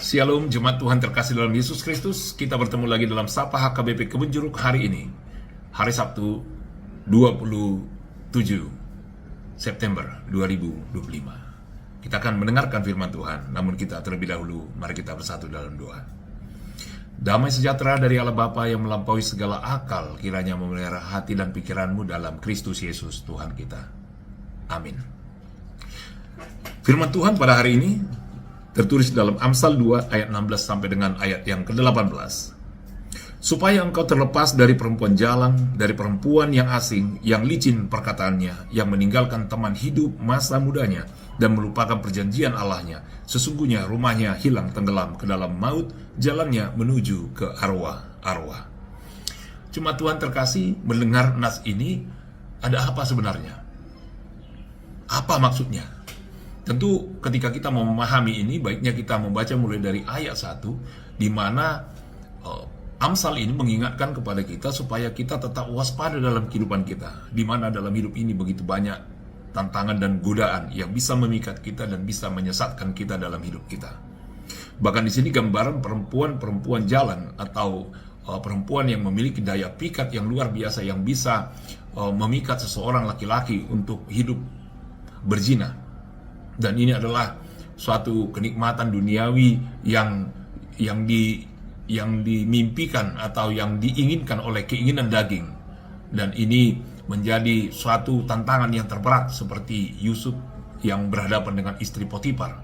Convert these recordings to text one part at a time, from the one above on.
Shalom, Jemaat Tuhan terkasih dalam Yesus Kristus. Kita bertemu lagi dalam Sapa HKBP Kebun Jeruk hari ini, hari Sabtu 27 September 2025. Kita akan mendengarkan firman Tuhan, namun kita terlebih dahulu, mari kita bersatu dalam doa. Damai sejahtera dari Allah Bapa yang melampaui segala akal, kiranya memelihara hati dan pikiranmu dalam Kristus Yesus Tuhan kita. Amin. Firman Tuhan pada hari ini tertulis dalam Amsal 2 ayat 16 sampai dengan ayat yang ke-18. Supaya engkau terlepas dari perempuan jalang, dari perempuan yang asing, yang licin perkataannya, yang meninggalkan teman hidup masa mudanya, dan melupakan perjanjian Allahnya. Sesungguhnya rumahnya hilang tenggelam ke dalam maut, jalannya menuju ke arwah-arwah. Cuma Tuhan terkasih, mendengar nas ini, ada apa sebenarnya? Apa maksudnya? Tentu ketika kita mau memahami ini, baiknya kita membaca mulai dari ayat 1, di mana Amsal ini mengingatkan kepada kita supaya kita tetap waspada dalam kehidupan kita, di mana dalam hidup ini begitu banyak tantangan dan godaan yang bisa memikat kita dan bisa menyesatkan kita dalam hidup kita. Bahkan di sini gambaran perempuan jalan atau perempuan yang memiliki daya pikat yang luar biasa yang bisa memikat seseorang laki-laki untuk hidup berzina. Dan ini adalah suatu kenikmatan duniawi yang dimimpikan atau yang diinginkan oleh keinginan daging. Dan ini menjadi suatu tantangan yang terberat seperti Yusuf yang berhadapan dengan istri Potifar.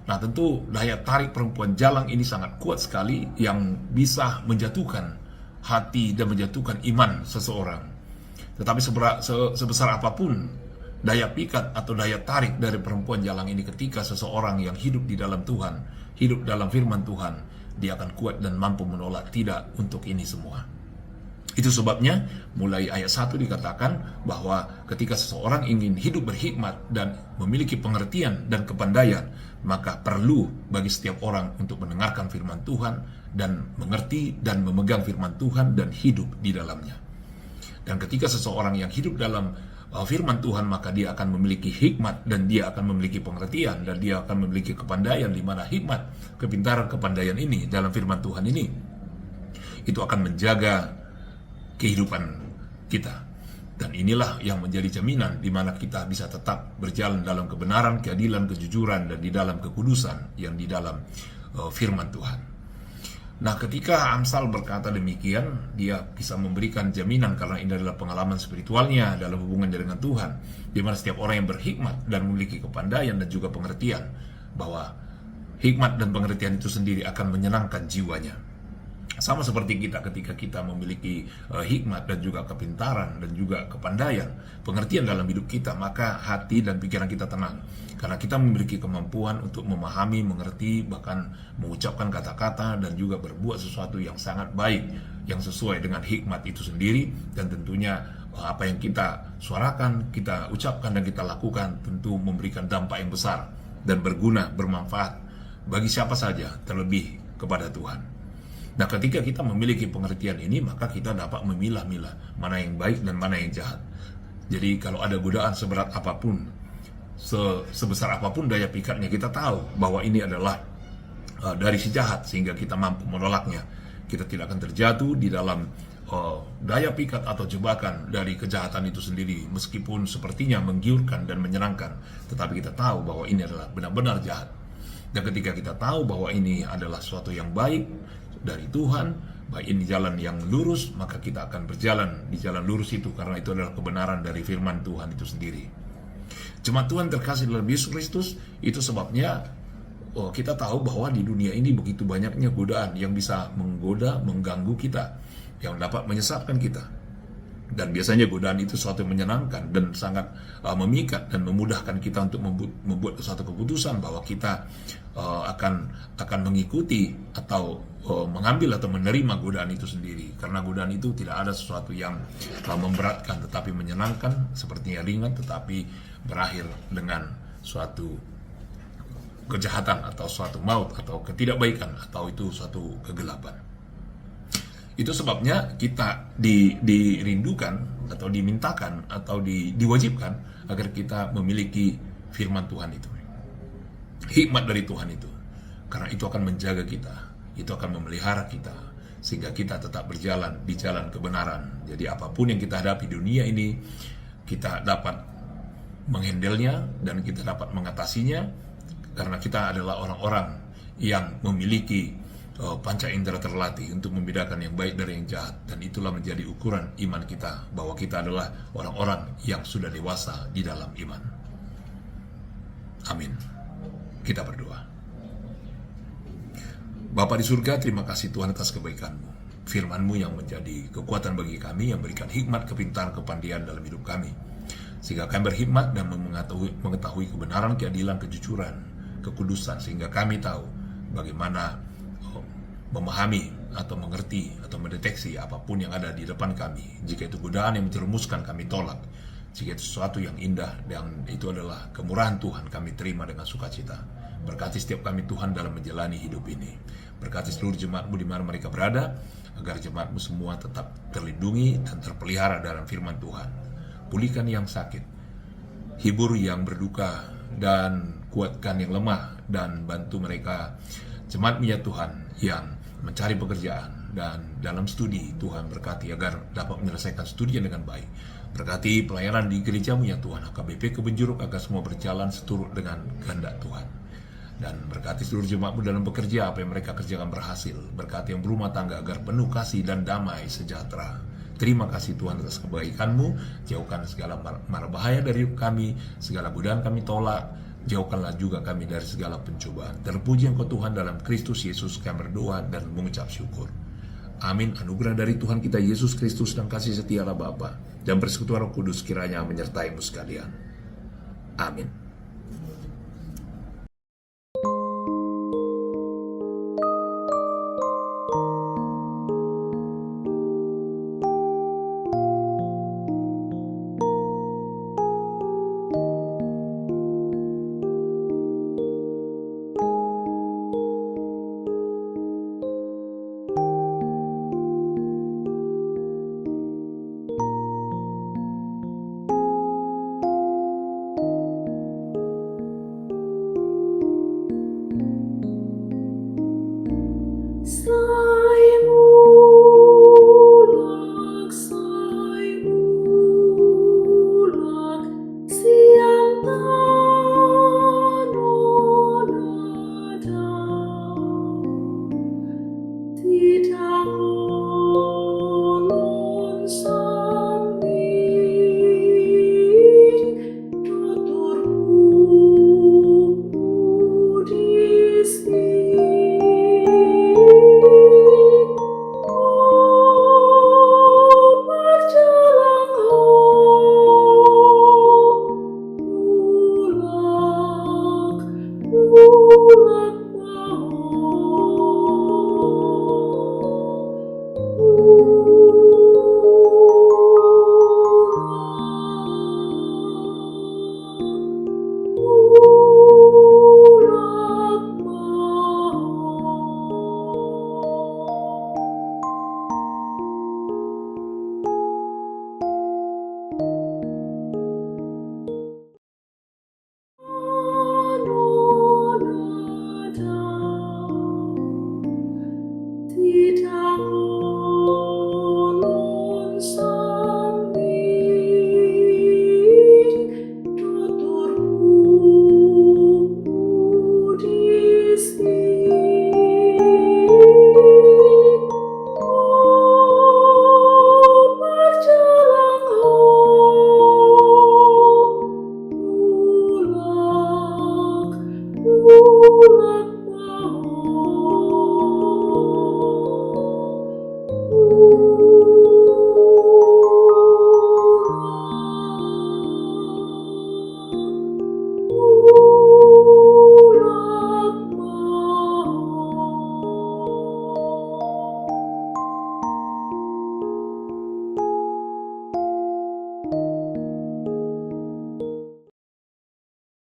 Nah, tentu daya tarik perempuan jalang ini sangat kuat sekali yang bisa menjatuhkan hati dan menjatuhkan iman seseorang. Tetapi sebesar apapun daya pikat atau daya tarik dari perempuan jalang ini, ketika seseorang yang hidup di dalam Tuhan, hidup dalam firman Tuhan, dia akan kuat dan mampu menolak tidak untuk ini semua. Itu sebabnya mulai ayat 1 dikatakan bahwa ketika seseorang ingin hidup berhikmat dan memiliki pengertian dan kepandaian, maka perlu bagi setiap orang untuk mendengarkan firman Tuhan dan mengerti dan memegang firman Tuhan dan hidup di dalamnya. Dan ketika seseorang yang hidup dalam firman Tuhan, maka dia akan memiliki hikmat dan dia akan memiliki pengertian dan dia akan memiliki kepandaian, di mana hikmat, kepintaran, kepandaian ini dalam firman Tuhan ini itu akan menjaga kehidupan kita. Dan inilah yang menjadi jaminan di mana kita bisa tetap berjalan dalam kebenaran, keadilan, kejujuran, dan di dalam kekudusan yang di dalam firman Tuhan. Nah, ketika Amsal berkata demikian, dia bisa memberikan jaminan karena ini adalah pengalaman spiritualnya dalam hubungannya dengan Tuhan, di mana setiap orang yang berhikmat dan memiliki kepandaian dan juga pengertian, bahwa hikmat dan pengertian itu sendiri akan menyenangkan jiwanya. Sama seperti kita ketika kita memiliki hikmat dan juga kepintaran dan juga kepandaian, pengertian dalam hidup kita, maka hati dan pikiran kita tenang. Karena kita memiliki kemampuan untuk memahami, mengerti, bahkan mengucapkan kata-kata dan juga berbuat sesuatu yang sangat baik, yang sesuai dengan hikmat itu sendiri. Dan tentunya apa yang kita suarakan, kita ucapkan dan kita lakukan tentu memberikan dampak yang besar dan berguna, bermanfaat bagi siapa saja, terlebih kepada Tuhan. Nah, ketika kita memiliki pengertian ini, maka kita dapat memilah-milah mana yang baik dan mana yang jahat. Jadi kalau ada godaan seberat apapun, sebesar apapun daya pikatnya, kita tahu bahwa ini adalah dari si jahat, sehingga kita mampu menolaknya. Kita tidak akan terjatuh di dalam daya pikat atau jebakan dari kejahatan itu sendiri, meskipun sepertinya menggiurkan dan menyenangkan, tetapi kita tahu bahwa ini adalah benar-benar jahat. Dan ketika kita tahu bahwa ini adalah sesuatu yang baik dari Tuhan, baik ini jalan yang lurus, maka kita akan berjalan di jalan lurus itu, karena itu adalah kebenaran dari firman Tuhan itu sendiri. Jemaat Tuhan terkasih dalam Yesus Kristus, itu sebabnya kita tahu bahwa di dunia ini begitu banyaknya godaan yang bisa menggoda, mengganggu kita, yang dapat menyesatkan kita. Dan biasanya godaan itu sesuatu yang menyenangkan dan sangat memikat dan memudahkan kita untuk membuat suatu keputusan bahwa kita akan mengikuti atau mengambil atau menerima godaan itu sendiri. Karena godaan itu tidak ada sesuatu yang memberatkan, tetapi menyenangkan, sepertinya ringan, tetapi berakhir dengan suatu kejahatan atau suatu maut atau ketidakbaikan, atau itu suatu kegelapan. Itu sebabnya kita dirindukan atau dimintakan atau diwajibkan agar kita memiliki firman Tuhan itu, hikmat dari Tuhan itu, karena itu akan menjaga kita, itu akan memelihara kita, sehingga kita tetap berjalan di jalan kebenaran. Jadi apapun yang kita hadapi di dunia ini, kita dapat menghandlenya dan kita dapat mengatasinya, karena kita adalah orang-orang yang memiliki panca indera terlatih untuk membedakan yang baik dari yang jahat. Dan itulah menjadi ukuran iman kita, bahwa kita adalah orang-orang yang sudah dewasa di dalam iman. Amin. Kita berdoa. Bapa di surga, terima kasih Tuhan atas kebaikan-Mu, firman-Mu yang menjadi kekuatan bagi kami, yang berikan hikmat, kepintaran, kepandaian dalam hidup kami, sehingga kami berhikmat dan mengetahui kebenaran, keadilan, kejujuran, kekudusan, sehingga kami tahu bagaimana memahami atau mengerti atau mendeteksi apapun yang ada di depan kami. Jika itu godaan yang menjerumuskan, kami tolak. Jika itu sesuatu yang indah dan itu adalah kemurahan Tuhan, kami terima dengan sukacita. Berkati setiap kami Tuhan dalam menjalani hidup ini. Berkati seluruh jemaat-Mu di mana mereka berada, agar jemaat-Mu semua tetap terlindungi dan terpelihara dalam firman Tuhan. Pulihkan yang sakit, hibur yang berduka, dan kuatkan yang lemah, dan bantu mereka jemaat-Mu ya Tuhan yang mencari pekerjaan dan dalam studi. Tuhan berkati agar dapat menyelesaikan studinya dengan baik. Berkati pelayanan di gereja-Mu ya Tuhan, HKBP Kebenjuruk, agar semua berjalan seturut dengan kehendak Tuhan. Dan berkati seluruh jemaat-Mu dalam bekerja, apa yang mereka kerjakan berhasil. Berkati yang berumah tangga agar penuh kasih dan damai sejahtera. Terima kasih Tuhan atas kebaikan-Mu. Jauhkan segala mara bahaya dari kami, segala godaan kami tolak. Jauhkanlah juga kami dari segala pencobaan. Terpuji Engkau Tuhan, dalam Kristus Yesus kami berdoa dan mengucap syukur. Amin. Anugerah dari Tuhan kita Yesus Kristus dan kasih setia Allah Bapa dan persekutuan Roh Kudus kiranya menyertai-Mu sekalian. Amin.